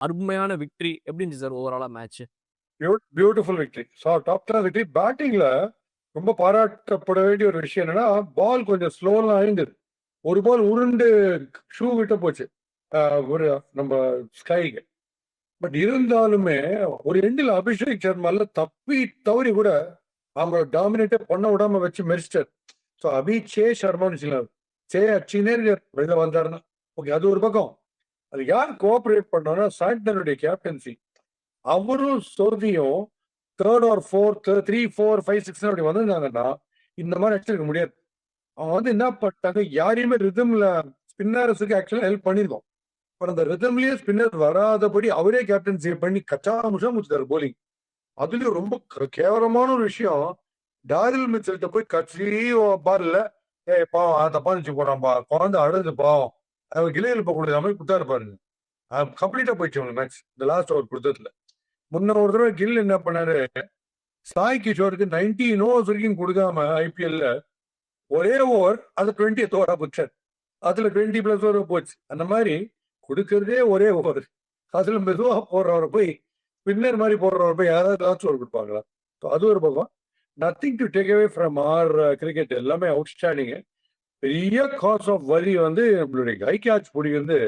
அருமையான விக்டரி. எப்படி இருந்துச்சு சார் ஓவராலா match? Beautiful victory. So top class victory. பேட்டிங்ல ரொம்ப பாராட்டப்பட வேண்டிய ஒரு விஷயம் என்னன்னா, பால் கொஞ்சம் ஸ்லோலாம் இருந்தது. ஒரு பால் உருண்டு ஷூ விட்டு போச்சு ஒரு நம்ம ஸ்கைக்கு. பட் இருந்தாலுமே ஒரு எண்டில் அபிஷேக் சர்மால தப்பி தவறி கூட அவங்க டாமினேட்டே பண்ண விடாம வச்சு மெரிச்சிட்டார். ஸோ சே சர்மான்னு சொல்லலாம். சே அச்சினே வெளில வந்தாருன்னா ஓகே, அது ஒரு பக்கம். அது யார் கோஆபரேட் பண்ணோம்னா சாண்டனுடைய கேப்டன்சி. அவரும் சொர்தியும் தேர்ட் ஆர் ஃபோர்த் 3, 4, 5, 6 அப்படி வந்திருந்தாங்கன்னா இந்த மாதிரி அடிச்சிருக்க முடியாது. அவங்க வந்து என்ன பண்ணிட்டாங்க, யாரையுமே ரிதம்ல ஸ்பின்னர்ஸுக்கு ஆக்சுவலா ஹெல்ப் பண்ணிருக்கோம். பட் அந்த ரிதம்லயே ஸ்பின்னர் வராதபடி அவரே கேப்டன்சி பண்ணி கச்சா முச்சா முடிச்சாரு போலிங். அதுலயும் ரொம்ப கேவலமான ஒரு விஷயம், டாரில் மிச்சல்கிட்ட போய் கட்சி பாருல பாவம் தப்பா நிச்சு போறான்பா, குழந்தை அழுது பாவம், அவர் கிளையில் போக கூடாது மாதிரி கொடுத்தாரு பாருங்க. கம்ப்ளீட்டா போயிடுச்சு அவங்க மேட்ச் இந்த லாஸ்ட் ஓவர் கொடுத்ததுல. முன்ன ஒரு தடவை கில் என்ன பண்ணாரு, சாய் கிஷோருக்கு 19 ஓவர்ஸ் வரைக்கும் கொடுக்காம ஐபிஎல்ல ஒரே ஓவர் அது 20th ஓவரா போச்சார். அதுல 20+ ஓவர் போச்சு. அந்த மாதிரி கொடுக்கறதே ஒரே ஓவர், அதுல மெதுவா போடுறவரை போய் ஸ்பின்னர் மாதிரி போடுறவரை போய் யாராவது லாஸ்ட் ஓவர் கொடுப்பாங்களா? அது ஒரு பக்கம். Nothing to take away from our cricket, எல்லாமே அவுட்ஸ்டாண்டிங். பெரிய காஸ் ஆஃப் வரி வந்து நம்மளுடைய கை கேட்ச் பிடிக்கிறது